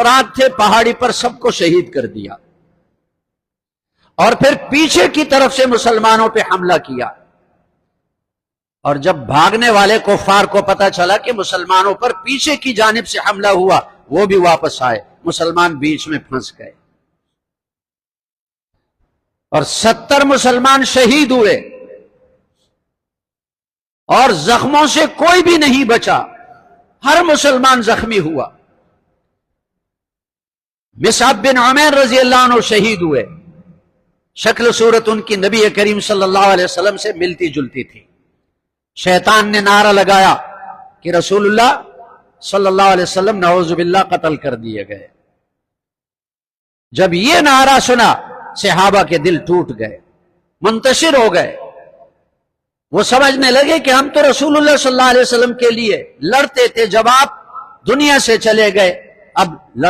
رات تھے پہاڑی پر سب کو شہید کر دیا، اور پھر پیچھے کی طرف سے مسلمانوں پہ حملہ کیا، اور جب بھاگنے والے کفار کو پتا چلا کہ مسلمانوں پر پیچھے کی جانب سے حملہ ہوا، وہ بھی واپس آئے، مسلمان بیچ میں پھنس گئے، اور 70 مسلمان شہید ہوئے، اور زخموں سے کوئی بھی نہیں بچا، ہر مسلمان زخمی ہوا۔ مصعب بن عمیر رضی اللہ عنہ شہید ہوئے، شکل صورت ان کی نبی کریم صلی اللہ علیہ وسلم سے ملتی جلتی تھی۔ شیطان نے نعرہ لگایا کہ رسول اللہ صلی اللہ علیہ وسلم نعوذ باللہ قتل کر دیے گئے۔ جب یہ نعرہ سنا، صحابہ کے دل ٹوٹ گئے، منتشر ہو گئے، وہ سمجھنے لگے کہ ہم تو رسول اللہ صلی اللہ علیہ وسلم کے لیے لڑتے تھے، جب آپ دنیا سے چلے گئے اب